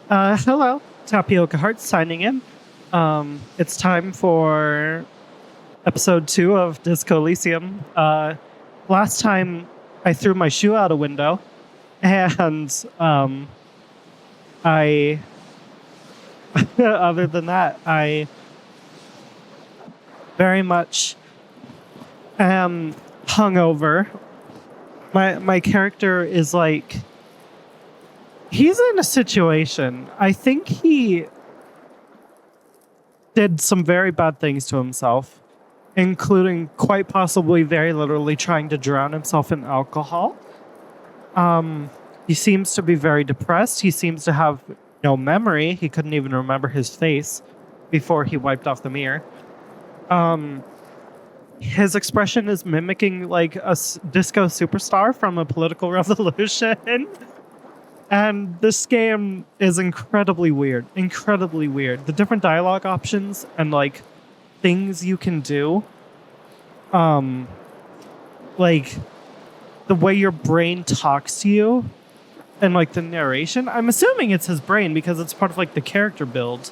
Hello, Tapioca Heart signing in. It's time for episode 2 of Disco Elysium. Last time I threw my shoe out a window, and I, other than that, I very much am hungover. My character is like, he's in a situation. I think he did some very bad things to himself, including quite possibly very literally trying to drown himself in alcohol. He seems to be very depressed. He seems to have no memory. He couldn't even remember his face before he wiped off the mirror. His expression is mimicking like a disco superstar from a political revolution. And this game is incredibly weird. Incredibly weird. The different dialogue options and like things you can do. Like the way your brain talks to you and like the narration. I'm assuming it's his brain because it's part of like the character build.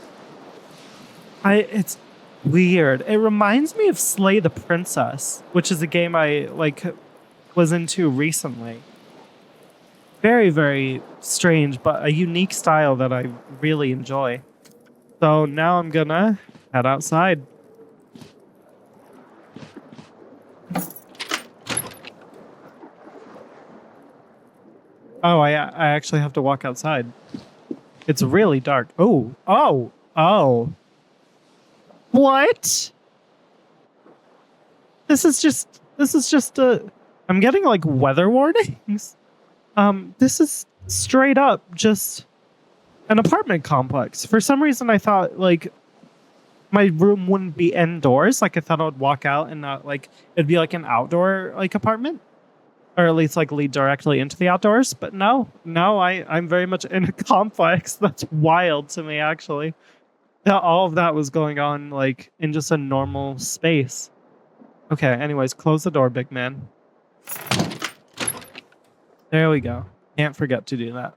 It's weird. It reminds me of Slay the Princess, which is a game I like was into recently. Very, very strange, but a unique style that I really enjoy. So now I'm gonna head outside. Oh, I actually have to walk outside. It's really dark. Oh. What? This is just I'm getting like weather warnings. This is straight up just an apartment complex. For some reason, I thought like my room wouldn't be indoors. Like I thought I would walk out and not like it'd be like an outdoor like apartment, or at least like lead directly into the outdoors. But no, I'm very much in a complex. That's wild to me, actually. Yeah, all of that was going on like in just a normal space. Okay. Anyways, close the door, big man. There we go. Can't forget to do that.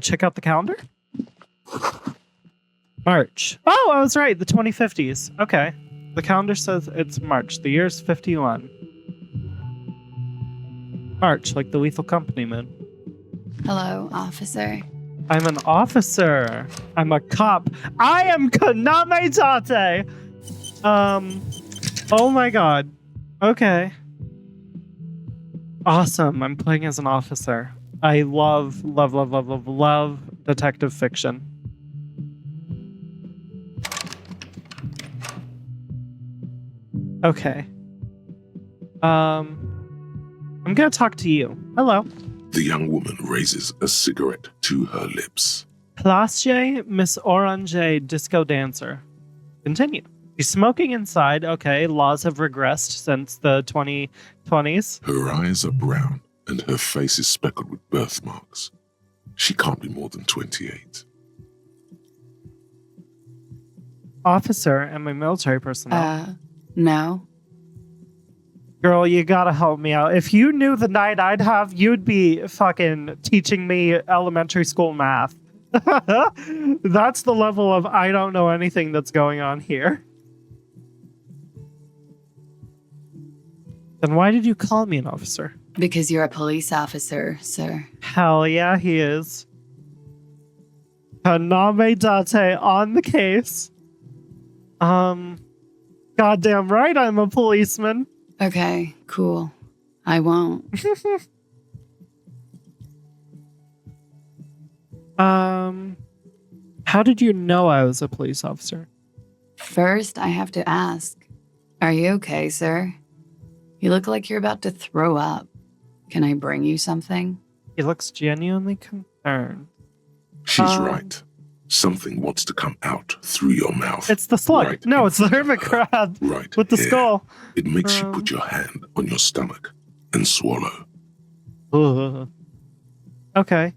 Check out the calendar. March. Oh, I was right. The 2050s. Okay. The calendar says it's March. The year's 51. March, like the Lethal Company moon. Hello, officer. I'm an officer. I'm a cop. I am KANYAME Tate. Oh my god. Okay. Awesome. I'm playing as an officer. I love detective fiction. Okay. I'm gonna talk to you. Hello. The young woman raises a cigarette to her lips. Place Miss Orange Disco Dancer. Continue. She's smoking inside. Okay, laws have regressed since the 2020s. Her eyes are brown and her face is speckled with birthmarks. She can't be more than 28. Officer, am I military personnel? No. Girl, you gotta help me out. If you knew the night I'd have, you'd be fucking teaching me elementary school math. That's the level of I don't know anything that's going on here. Then why did you call me an officer? Because you're a police officer, sir. Hell yeah, he is. KANYAME Tate on the case. Goddamn right I'm a policeman. Okay, cool. I won't. How did you know I was a police officer? First, I have to ask, are you okay, sir? You look like you're about to throw up. Can I bring you something? He looks genuinely concerned. She's right. Something wants to come out through your mouth. It's the slug. Right no, in it's the front of hermit her. crab Right with the here. skull. It makes you put your hand on your stomach and swallow. Okay.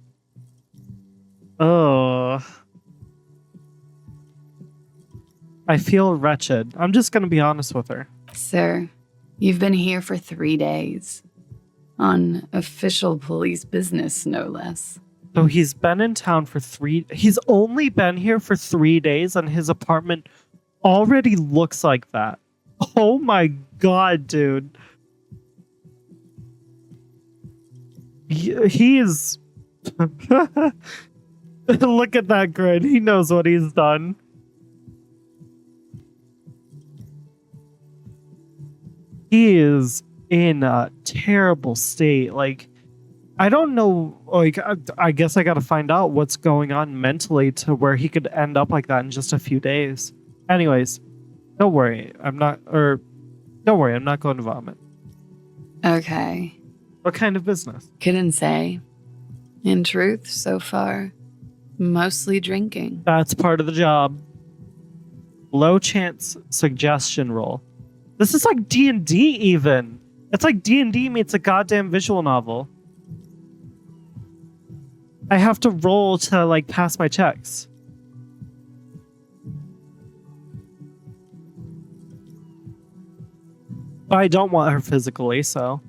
Oh. I feel wretched. I'm just going to be honest with her. Sir, you've been here for 3 days. On official police business, no less. So he's been in town for he's only been here for 3 days and his apartment already looks like that. Oh my god, dude. He is... Look at that grin. He knows what he's done. He is in a terrible state. Like, I don't know. Like, I guess I gotta find out what's going on mentally to where he could end up like that in just a few days. Anyways, don't worry. Don't worry. I'm not going to vomit. Okay. What kind of business? Couldn't say. In truth, so far, mostly drinking. That's part of the job. Low chance suggestion roll. This is like D&D even. It's like D&D meets a goddamn visual novel. I have to roll to like pass my checks. I don't want her physically, so.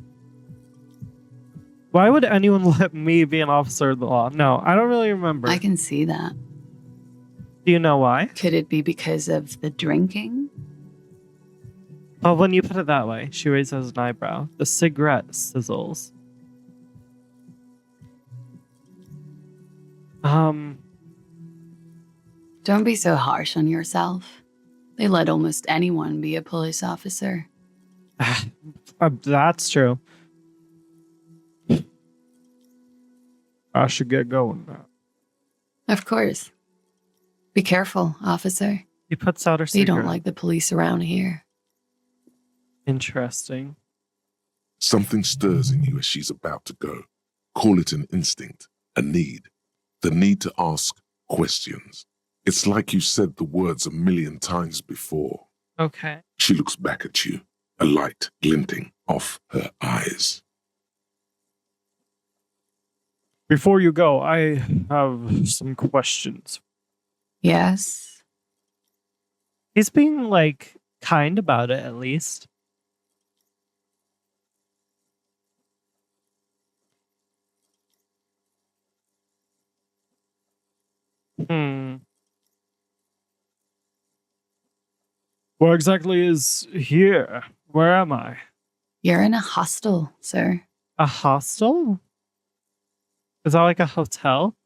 Why would anyone let me be an officer of the law? No, I don't really remember. I can see that. Do you know why? Could it be because of the drinking? Well, when you put it that way, she raises an eyebrow. The cigarette sizzles. Don't be so harsh on yourself. They let almost anyone be a police officer. That's true. I should get going now. Of course. Be careful, officer. He puts out her They cigarette. don't like the police around here. Interesting. Something stirs in you as she's about to go. Call it an instinct, a need. The need to ask questions. It's like you said the words a million times before. Okay. She looks back at you, a light glinting off her eyes. Before you go, I have some questions. Yes? He's being, like, kind about it, at least. What exactly is here? Where am I? You're in a hostel, sir. A hostel? Is that like a hotel?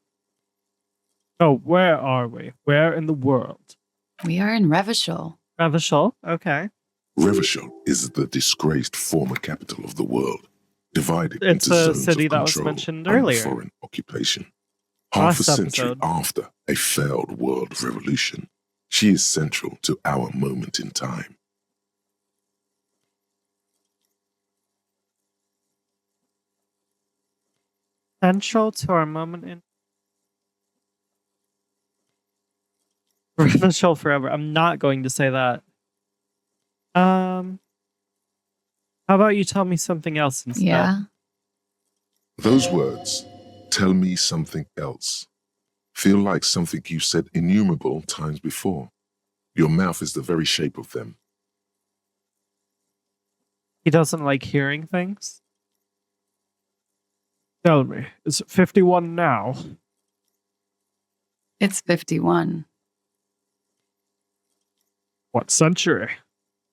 Oh, where are we? Where in the world? We are in Revachol. Revachol? Okay. Revachol is the disgraced former capital of the world, divided It's into a zones city of that was control mentioned under earlier. foreign occupation. Half a Last century episode. after a failed world revolution, she is central to our moment in time. Central to our moment in Revachol forever. I'm not going to say that. How about you tell me something else instead? Yeah? Those words, tell me something else, feel like something you said innumerable times before. Your mouth is the very shape of them. He doesn't like hearing things? Tell me, is it 51 now? It's 51. What century?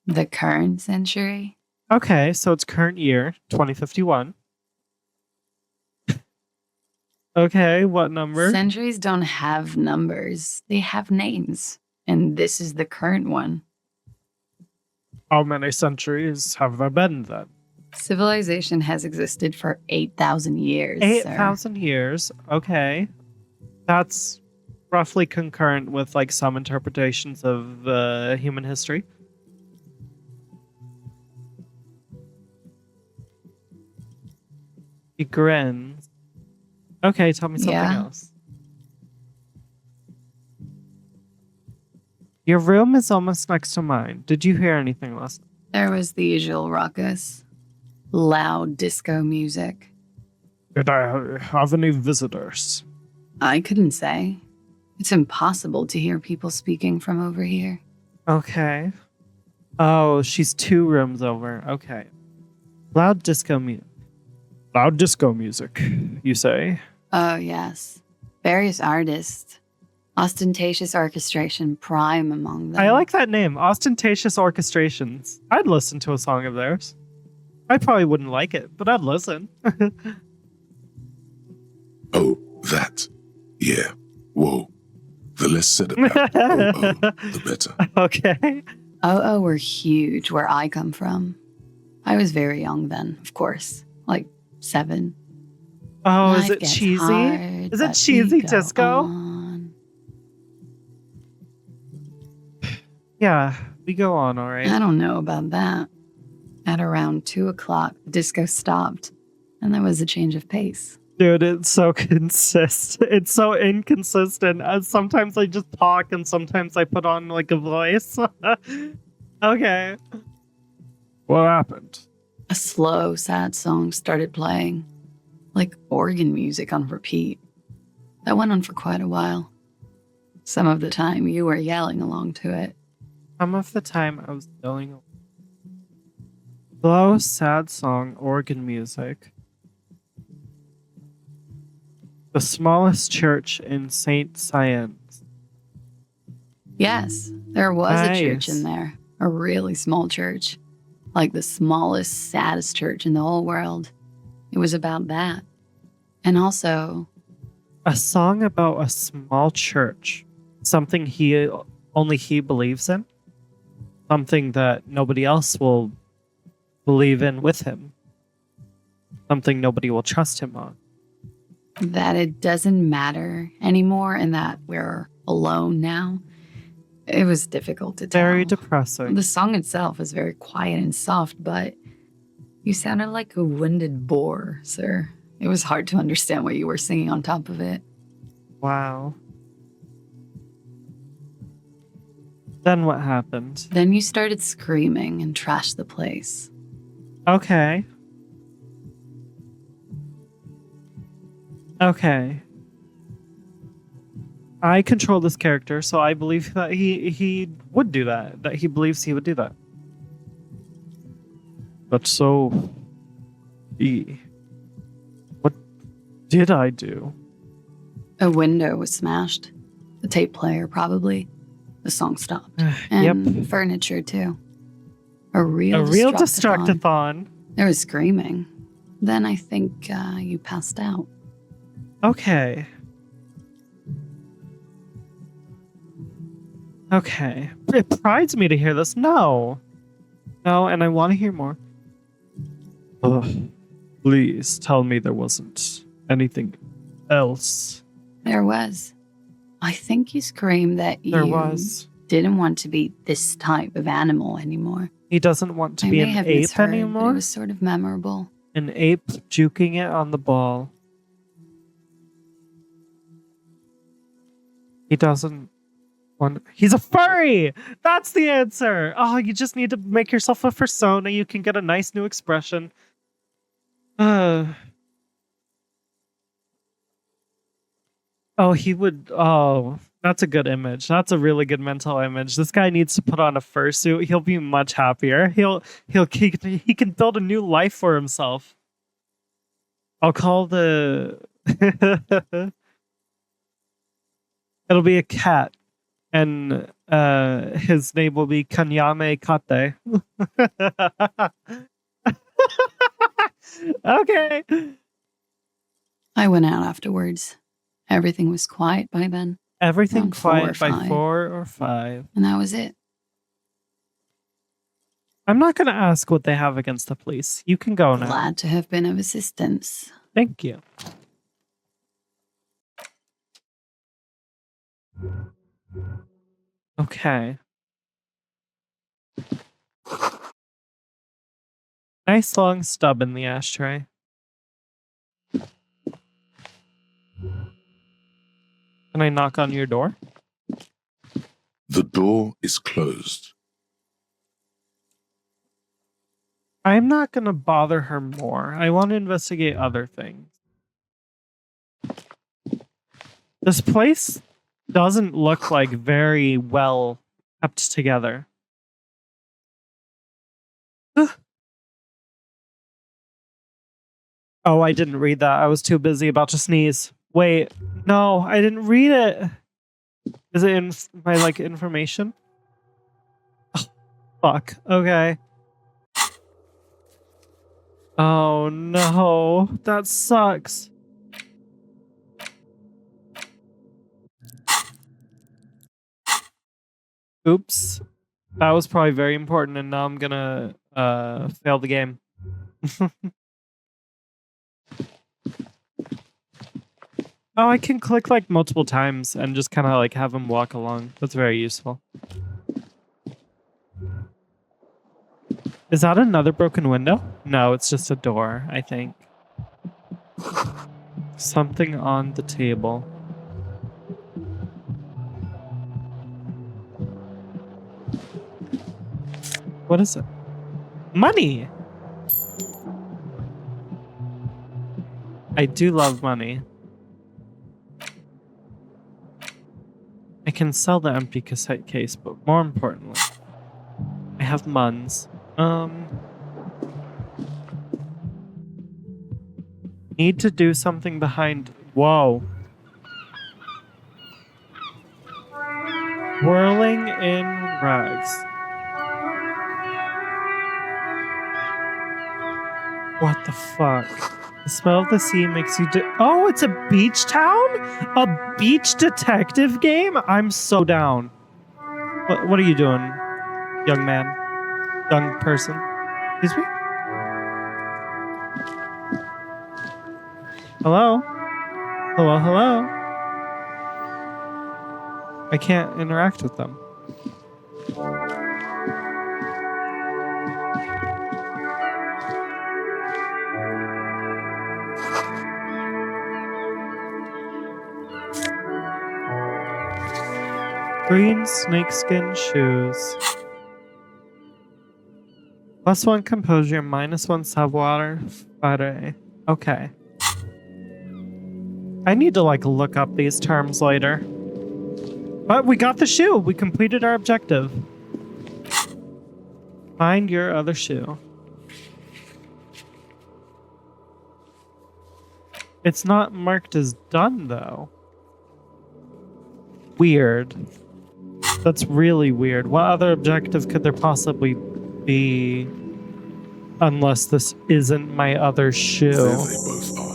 The current century? Okay, so it's current year, 2051. Okay, what number? Centuries don't have numbers. They have names. And this is the current one. How many centuries have there been then? Civilization has existed for 8,000 years. 8,000 years. Okay. That's roughly concurrent with like some interpretations of human history. He grins. Okay, tell me something Yeah? else. Your room is almost next to mine. Did you hear anything last night? There was the usual ruckus. Loud disco music. Did I have any visitors? I couldn't say. It's impossible to hear people speaking from over here. Okay. Oh, she's 2 rooms over. Okay. Loud disco music. Loud disco music, you say? Oh, yes. Various artists. Ostentatious orchestration prime among them. I like that name, Ostentatious Orchestrations. I'd listen to a song of theirs. I probably wouldn't like it, but I'd listen. Oh, that. Yeah. Whoa. The less said about oh, the better. Okay. Oh, were huge where I come from. I was very young then, of course. Like 7. Oh, Life is it gets cheesy? hard, Is it but cheesy we go disco? on. Yeah, we go on, all right. I don't know about that. At around 2 o'clock, the disco stopped, and there was a change of pace. Dude, it's so consistent. It's so inconsistent. Sometimes I just talk and sometimes I put on like a voice. Okay. What happened? A slow, sad song started playing, like organ music on repeat. That went on for quite a while. Some of the time, you were yelling along to it. Some of the time I was yelling. Slow, sad song, organ music. The smallest church in St. Cyans. Yes, there was a church Nice. in there. A really small church. Like the smallest, saddest church in the whole world. It was about that. And also, A song about a small church. Something only he believes in. Something that nobody else will believe in with him. Something nobody will trust him on. that it doesn't matter anymore and that we're alone now. It was difficult to tell. Very depressing. The song itself is very quiet and soft, but you sounded like a winded boar, sir. It was hard to understand what you were singing on top of it. Wow. Then what happened? Then you started screaming and trashed the place. Okay. Okay. I control this character, so I believe that he would do that. That he believes he would do that. But so... What did I do? A window was smashed. The tape player, probably. The song stopped. And Yep. furniture, too. A real Destructathon. Destructathon. There was screaming. Then I think you passed out. Okay. Okay. It prides me to hear this. No. No, and I want to hear more. Ugh. Please tell me there wasn't anything else. There was. I think you screamed that There you was. didn't want to be this type of animal anymore. He doesn't want to I be may an have ape misheard, but anymore? it was sort of memorable. An ape juking it on the ball. He doesn't want... He's a furry! That's the answer! Oh, you just need to make yourself a persona. You can get a nice new expression. Oh, he would... Oh, that's a good image. That's a really good mental image. This guy needs to put on a fursuit. He'll be much happier. He can build a new life for himself. I'll call the... It'll be a cat. And his name will be KANYAME Kate. Okay. I went out afterwards. Everything was quiet by then, Everything Around 4 or quiet by 5. 4 or 5. and that was it. I'm not going to ask what they have against the police. You can go now. Glad to have been of assistance. Thank you. Okay. Nice long stub in the ashtray. Can I knock on your door? The door is closed. I'm not going to bother her more. I want to investigate other things. This place doesn't look like very well kept together. Oh, I didn't read that. I was too busy about to sneeze. Wait, no, I didn't read it. Is it in my like information? Oh, fuck. Okay. Oh no, that sucks. Oops. That was probably very important, and now I'm gonna fail the game. Oh, I can click like multiple times and just kind of like have him walk along. That's very useful. Is that another broken window? No, it's just a door, I think. Something on the table. What is it? Money! I do love money. I can sell the empty cassette case, but more importantly, I have muns. Need to do something behind... Whoa. Whirling in rags. What the fuck? The smell of the sea makes you... Oh, it's a beach town? A beach detective game? I'm so down. What are you doing, young man? Young person? Excuse me? Hello? Hello, hello? I can't interact with them. Green snakeskin shoes. +1 composure, -1 savoir faire. Okay. I need to like look up these terms later. But we got the shoe. We completed our objective. Find your other shoe. It's not marked as done though. Weird. That's really weird. What other objective could there possibly be? Unless this isn't my other shoe. There they both are.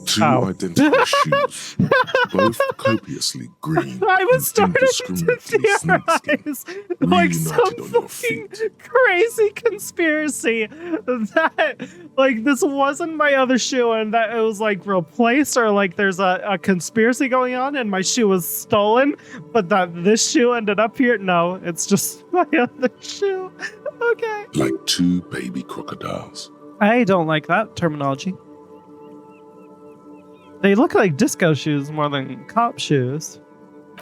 Two identical shoes, both copiously green. I was starting to indiscriminately snakeskin, theorize like some reunited on your fucking feet. crazy conspiracy that like this wasn't my other shoe and that it was like replaced, or like there's a conspiracy going on and my shoe was stolen, but that this shoe ended up here. No, it's just my other shoe. Okay. Like two baby crocodiles. I don't like that terminology. They look like disco shoes more than cop shoes.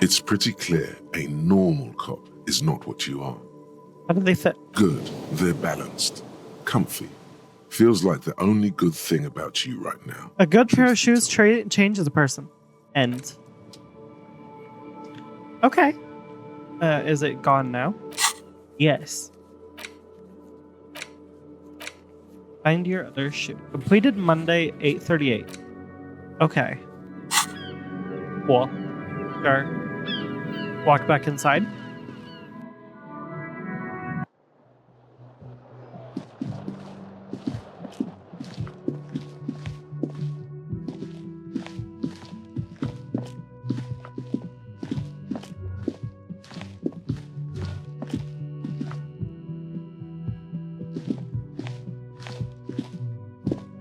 It's pretty clear a normal cop is not what you are. How do they fit? Good, they're balanced, comfy. Feels like the only good thing about you right now. A good pair of shoes changes a person. End. Okay. Is it gone now? Yes. Find your other shoe. Completed Monday, 8:38. Okay. Cool. Sure. Walk back inside.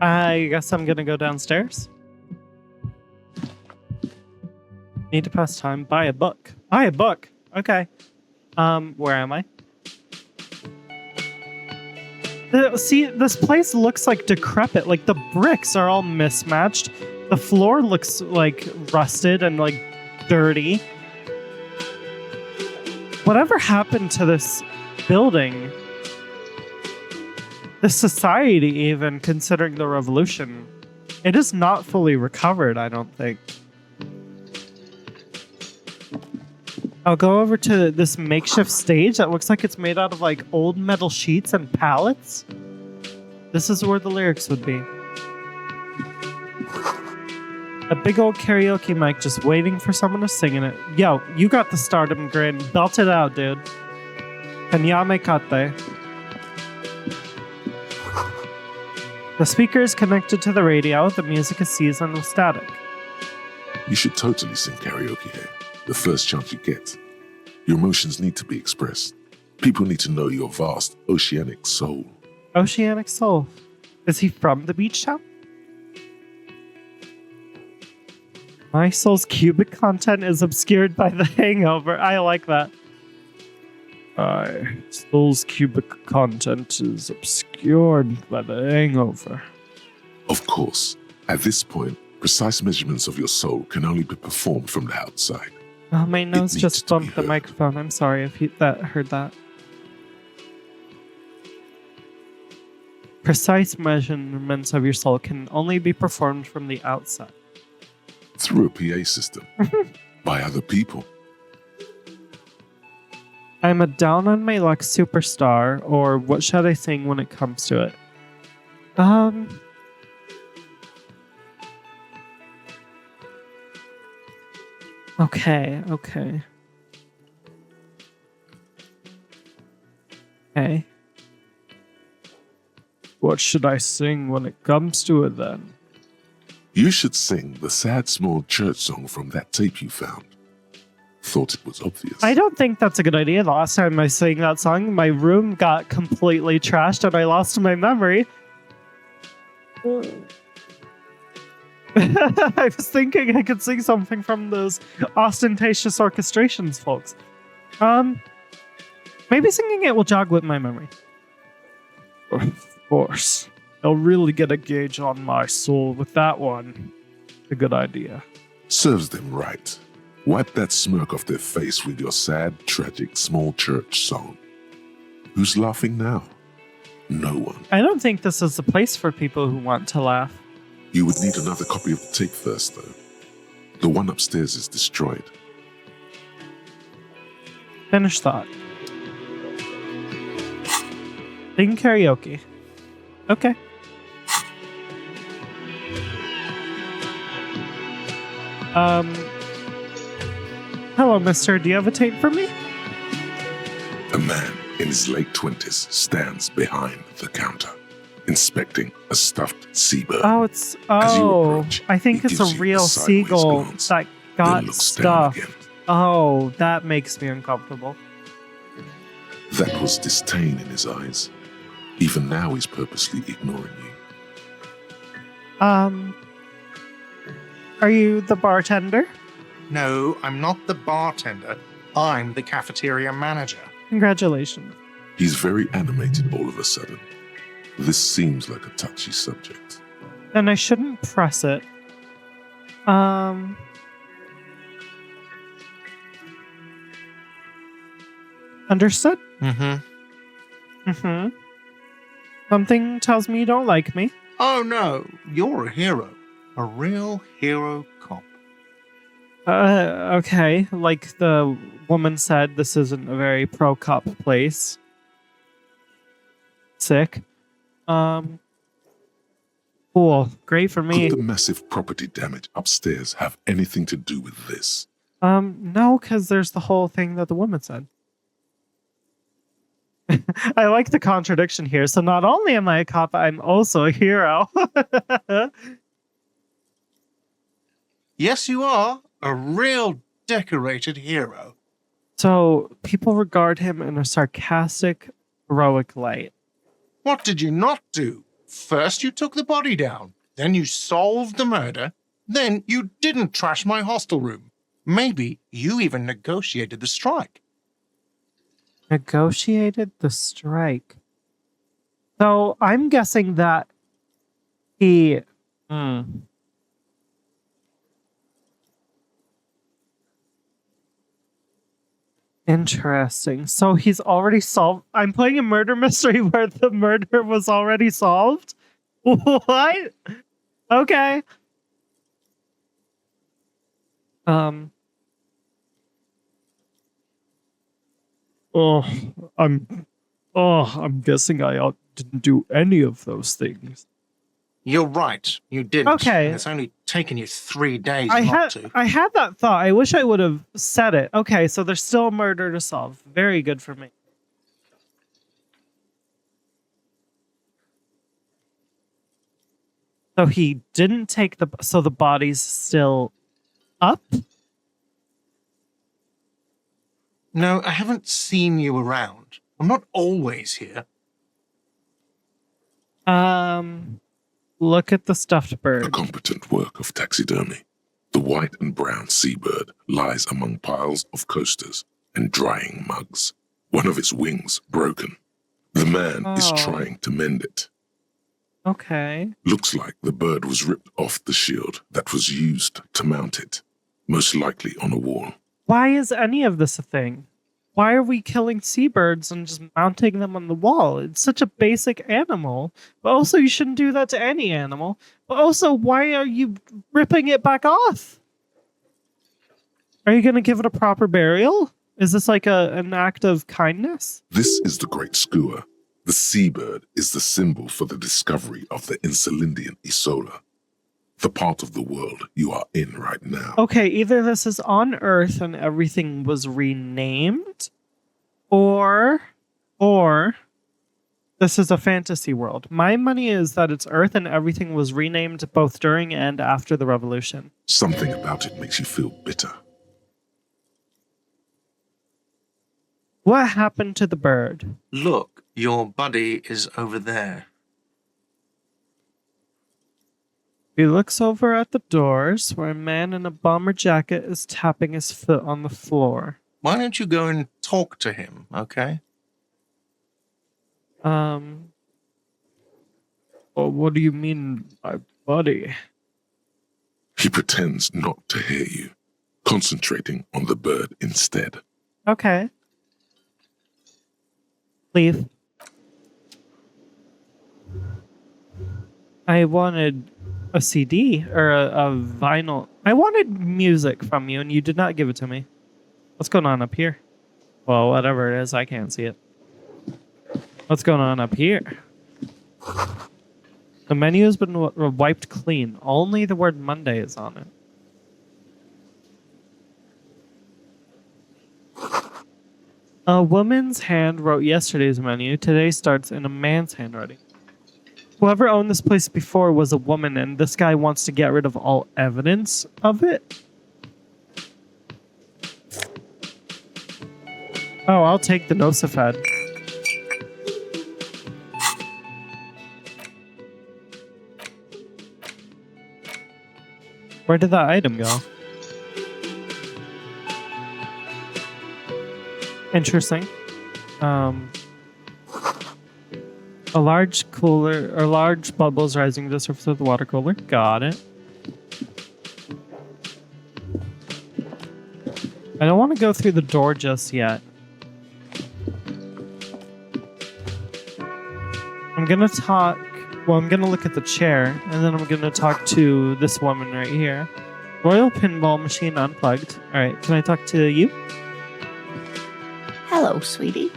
I guess I'm gonna go downstairs. Need to pass time. Buy a book. Buy a book. Okay. Where am I? See, this place looks like decrepit. Like the bricks are all mismatched. The floor looks like rusted and like dirty. Whatever happened to this building? This society, even considering the revolution, it is not fully recovered, I don't think. I'll go over to this makeshift stage that looks like it's made out of like old metal sheets and pallets. This is where the lyrics would be. A big old karaoke mic just waiting for someone to sing in it. Yo, you got the stardom grin. Belt it out, dude. KANYAME kate. The speaker is connected to the radio. The music is seasoned with static. You should totally sing karaoke here, the first chance you get. Your emotions need to be expressed. People need to know your vast oceanic soul. Oceanic soul. Is he from the beach town? My soul's cubic content is obscured by the hangover. I like that. My soul's cubic content is obscured by the hangover. Of course, at this point, precise measurements of your soul can only be performed from the outside. Oh, my nose needs just to be bumped the heard. microphone. I'm sorry if you heard that. Precise measurements of your soul can only be performed from the outside. Through a PA system, by other people. I'm a down on my luck superstar, or what should I sing when it comes to it? Okay. Okay. What should I sing when it comes to it then? You should sing the sad small church song from that tape you found. Thought it was obvious. I don't think that's a good idea. The last time I sang that song, my room got completely trashed and I lost my memory. I was thinking I could sing something from those ostentatious orchestrations, folks. Maybe singing it will jog with my memory. Of course. They'll really get a gauge on my soul with that one. A good idea. Serves them right. Wipe that smirk off their face with your sad, tragic, small church song. Who's laughing now? No one. I don't think this is the place for people who want to laugh. You would need another copy of the tape first, though. The one upstairs is destroyed. Finish thought. Sing karaoke. Okay. Hello, mister. Do you have a tape for me? A man in his late 20s stands behind the counter, inspecting a stuffed seabird. Oh, As you approach, I think he it's a gives you real a sideways seagull glance, that then got looks down stuffed. again. Oh, that makes me uncomfortable. That was disdain in his eyes. Even now, he's purposely ignoring you. Are you the bartender? No, I'm not the bartender. I'm the cafeteria manager. Congratulations. He's very animated all of a sudden. This seems like a touchy subject. Then I shouldn't press it. Understood? Mm-hmm. Something tells me you don't like me. Oh no, you're a hero. A real hero cop. Okay. Like the woman said, this isn't a very pro-cop place. Sick. Cool. Great for me. Could the massive property damage upstairs have anything to do with this? No, because there's the whole thing that the woman said. I like the contradiction here. So not only am I a cop, I'm also a hero. Yes, you are. A real decorated hero. So people regard him in a sarcastic, heroic light. What did you not do? First you took the body down, then you solved the murder, then you didn't trash my hostel room. Maybe you even negotiated the strike. Negotiated the strike. So I'm guessing that he... Interesting. So he's already solved... I'm playing a murder mystery where the murder was already solved? What? Okay. I'm guessing I didn't do any of those things. You're right. You didn't. Okay. And it's only taken you 3 days I not had to. I had that thought. I wish I would have said it. Okay, so there's still a murder to solve. Very good for me. So he didn't take so the body's still up? No, I haven't seen you around. I'm not always here. Look at the stuffed A bird. competent work of taxidermy. The white and brown seabird lies among piles of coasters and drying mugs. One of its wings broken. The man is Oh. trying to mend it. Okay. Looks like the bird was ripped off the shield that was used to mount it, most likely on a wall. Why is any of this a thing? Why are we killing seabirds and just mounting them on the wall? It's such a basic animal. But also, you shouldn't do that to any animal. But also, why are you ripping it back off? Are you going to give it a proper burial? Is this like an act of kindness? This is the great skua. The seabird is the symbol for the discovery of the Insulindian Isola, the part of the world you are in right now. Okay, either this is on Earth and everything was renamed, or this is a fantasy world. My money is that it's Earth and everything was renamed both during and after the revolution. Something about it makes you feel bitter. What happened to the bird? Look, your buddy is over there. He looks over at the doors where a man in a bomber jacket is tapping his foot on the floor. Why don't you go and talk to him, okay? Well, what do you mean, my buddy? He pretends not to hear you, concentrating on the bird instead. Okay. Leave. I wanted a CD or a vinyl. I wanted music from you, and you did not give it to me. What's going on up here? Well, whatever it is, I can't see it. What's going on up here? The menu has been wiped clean. Only the word Monday is on it. A woman's hand wrote yesterday's menu. Today starts in a man's handwriting. Whoever owned this place before was a woman, and this guy wants to get rid of all evidence of it. Oh, I'll take the Nosafed. Where did that item go? Interesting. A large cooler, or large bubbles rising to the surface of the water cooler. Got it. I don't want to go through the door just yet. I'm gonna talk. Well, I'm gonna look at the chair, and then I'm gonna talk to this woman right here. Royal Pinball Machine unplugged. Alright, can I talk to you? Hello, sweetie.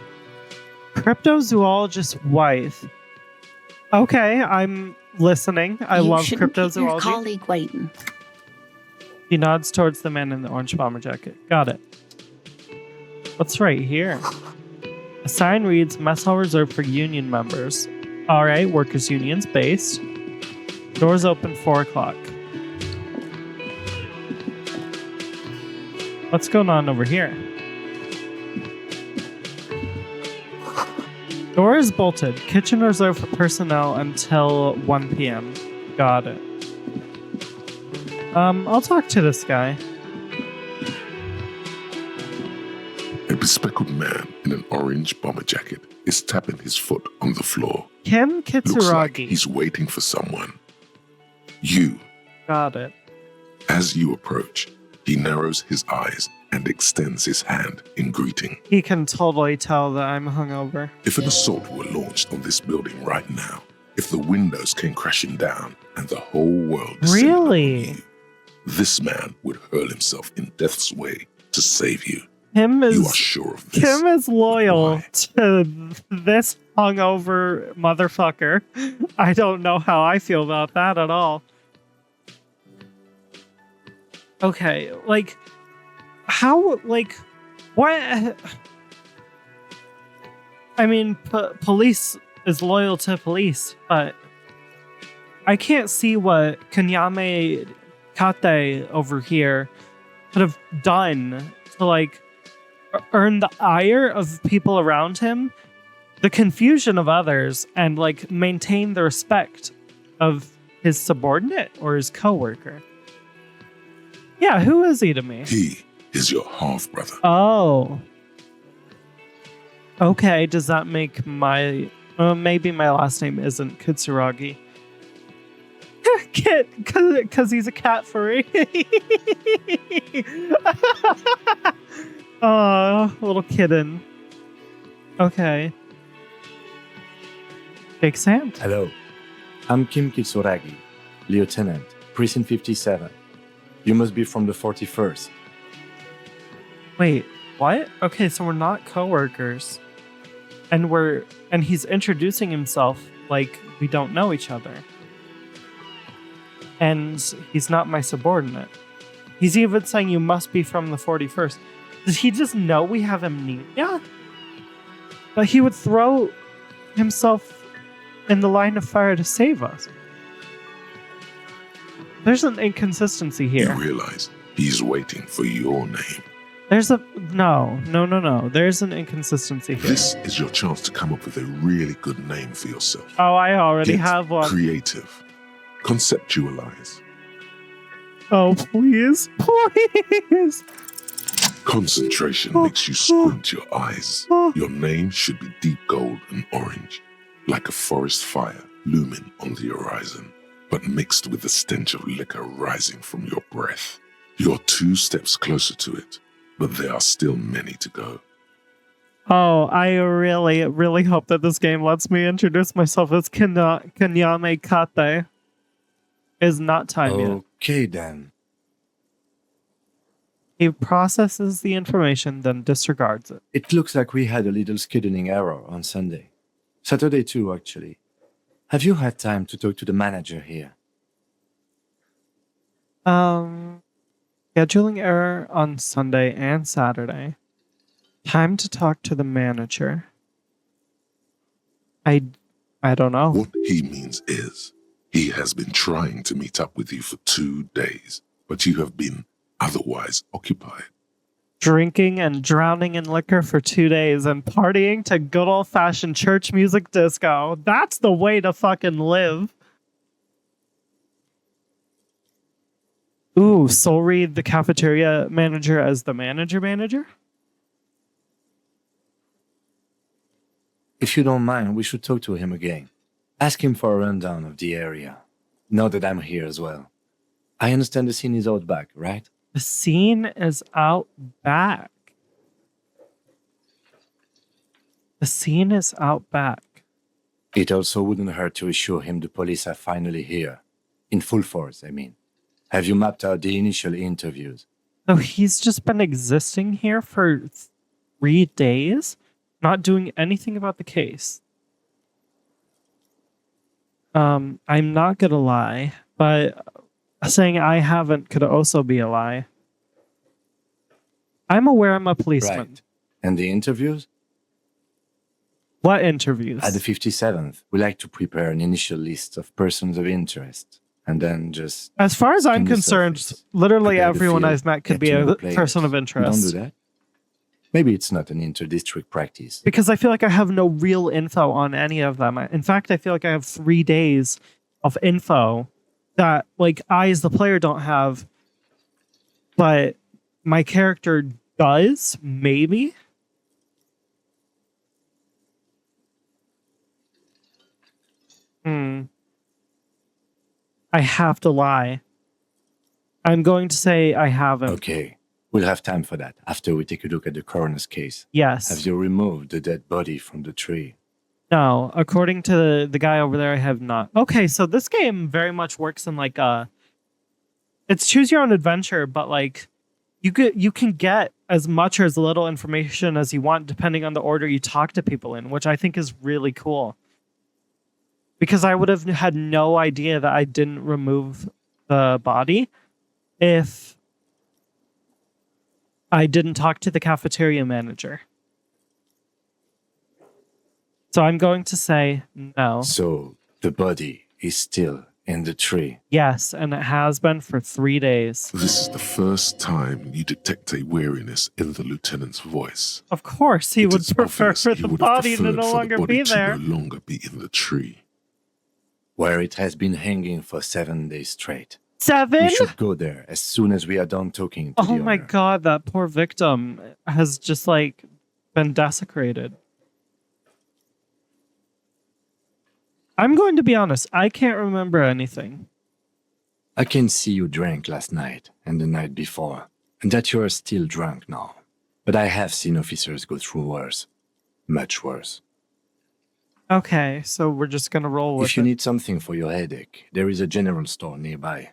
Cryptozoologist wife. Okay, I'm listening. I love cryptozoology. Your colleague waiting. He nods towards the man in the orange bomber jacket. Got it. What's right here? A sign reads, "Mess hall reserved for union members." Alright, workers' unions based. Doors open 4 o'clock. What's going on over here? Door is bolted. Kitchen reserved for personnel until 1 p.m. Got it. I'll talk to this guy. A bespectacled man in an orange bomber jacket is tapping his foot on the floor. Kim Looks like Kitsuragi. he's waiting for someone. You. Got it. As you approach, he narrows his eyes and extends his hand in greeting. He can totally tell that I'm hungover. If an assault were launched on this building right now, if the windows came crashing down and the whole world descended Really? on you, this man would hurl himself in death's way to save you. Kim You are is sure of this? Kim is loyal Why? to this hungover motherfucker. I don't know how I feel about that at all. Okay, like, how, like, what? I mean, police is loyal to police, but I can't see what KANYAME Kate over here could have done to, like, earn the ire of people around him, the confusion of others, and, like, maintain the respect of his subordinate or his coworker. Yeah, who is he to me? He is your half-brother. Oh. Okay, does that make my... maybe my last name isn't Kitsuragi. Kit, because he's a cat furry. Oh, little kitten. Okay. Big Sam. Hello, I'm Kim Kitsuragi, Lieutenant, Precinct 57. You must be from the 41st. Wait, what? Okay, so we're not coworkers. And he's introducing himself like we don't know each other. And he's not my subordinate. He's even saying you must be from the 41st. Does he just know we have amnesia? But he would throw himself in the line of fire to save us. There's an inconsistency You here. realize he's waiting for your name. There's a... No. There's an inconsistency here. This is your chance to come up with a really good name for yourself. Oh, I already Get have one. creative. Conceptualize. Oh, please. Please. Concentration makes you squint your eyes. Your name should be deep gold and orange, like a forest fire looming on the horizon, but mixed with the stench of liquor rising from your breath. You're 2 steps closer to it, but there are still many to go. Oh, I really, really hope that this game lets me introduce myself as KANYAME Kate. Is not time yet. Okay then. He processes the information, then disregards it. It looks like we had a little scheduling error on Sunday. Saturday too, actually. Have you had time to talk to the manager here? Scheduling error on Sunday and Saturday. Time to talk to the manager. I don't know. What he means is, he has been trying to meet up with you for 2 days, but you have been otherwise occupied. Drinking and drowning in liquor for 2 days and partying to good old-fashioned church music disco. That's the way to fucking live. Ooh, soul read the cafeteria manager as the manager? If you don't mind, we should talk to him again. Ask him for a rundown of the area. Now that I'm here as well. I understand the scene is out back, right? The scene is out back. The scene is out back. It also wouldn't hurt to assure him the police are finally here. In full force, I mean. Have you mapped out the initial interviews? So he's just been existing here for 3 days, not doing anything about the case. I'm not gonna lie, but saying I haven't could also be a lie. I'm aware I'm a policeman. Right. And the interviews? What interviews? At the 57th, we like to prepare an initial list of persons of interest. And then just... As far as I'm skim the concerned, surface, literally prepare the everyone field, I've met could get be to know a players. person of Don't interest. do that. Maybe it's not an inter-district practice. Because I feel like I have no real info on any of them. In fact, I feel like I have 3 days of info that, like, I as the player don't have, but my character does, maybe? I have to lie. I'm going to say I haven't. Okay, we'll have time for that after we take a look at the coroner's case. Yes. Have you removed the dead body from the tree? No, according to the guy over there, I have not. Okay, so this game very much works in like it's choose your own adventure, but like you can get as much or as little information as you want depending on the order you talk to people in, which I think is really cool. Because I would have had no idea that I didn't remove the body if I didn't talk to the cafeteria manager. So I'm going to say no. So the body is still in the tree. Yes, and it has been for 3 days. This is the first time you detect a weariness in the lieutenant's voice. Of course, he It would is prefer obvious for he the would have body to preferred no for the longer body be to there. no longer be in the tree. Where it has been hanging for 7 days straight. 7? We should go there as soon as we are done talking to the Oh my owner. god, that poor victim has just like been desecrated. I'm going to be honest, I can't remember anything. I can see you drank last night and the night before, and that you are still drunk now. But I have seen officers go through worse. Much worse. Okay, so we're just gonna roll with If you it. need something for your headache, there is a general store nearby.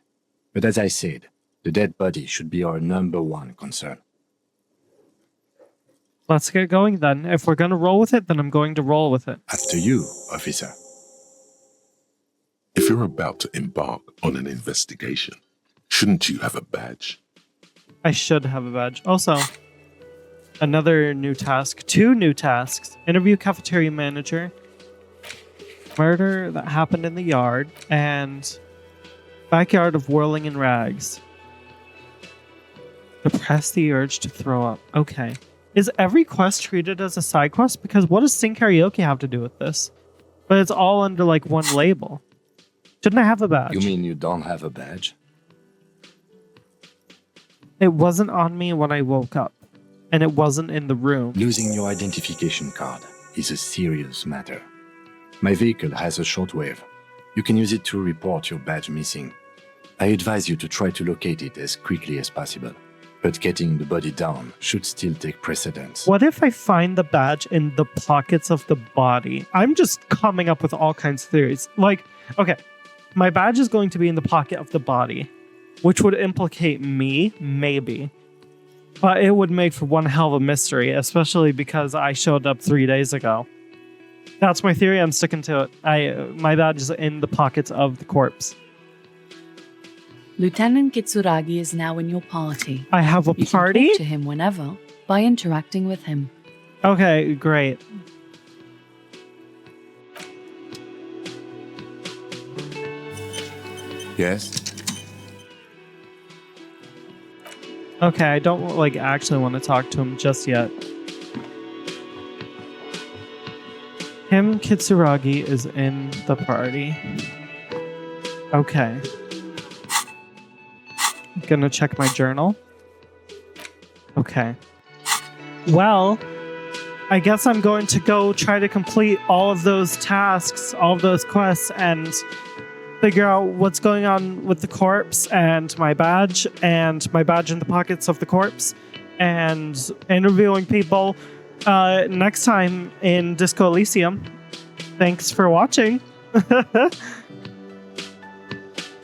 But as I said, the dead body should be our #1 concern. Let's get going then. If we're gonna roll with it, then I'm going to roll with it. After you, officer. If you're about to embark on an investigation, shouldn't you have a badge? I should have a badge. Also, another new task. 2 new tasks. Interview cafeteria manager. Murder that happened in the yard. And backyard of whirling in rags. Suppress the urge to throw up. Okay. Is every quest treated as a side quest? Because what does Sing Karaoke have to do with this? But it's all under like one label. Shouldn't I have a badge? You mean you don't have a badge? It wasn't on me when I woke up. And it wasn't in the room. Losing your identification card is a serious matter. My vehicle has a shortwave. You can use it to report your badge missing. I advise you to try to locate it as quickly as possible. But getting the body down should still take precedence. What if I find the badge in the pockets of the body? I'm just coming up with all kinds of theories. Like, okay, my badge is going to be in the pocket of the body, which would implicate me, maybe. But it would make for one hell of a mystery, especially because I showed up 3 days ago. That's my theory. I'm sticking to it. My badge is in the pockets of the corpse. Lieutenant Kitsuragi is now in your party. I have a You party? can talk to him whenever by interacting with him. Okay, great. Yes? Okay, I don't like actually want to talk to him just yet. Kim Kitsuragi is in the party. Okay. Gonna check my journal. Okay. Well, I guess I'm going to go try to complete all of those tasks, all of those quests, and figure out what's going on with the corpse and my badge in the pockets of the corpse and interviewing people next time in Disco Elysium. Thanks for watching.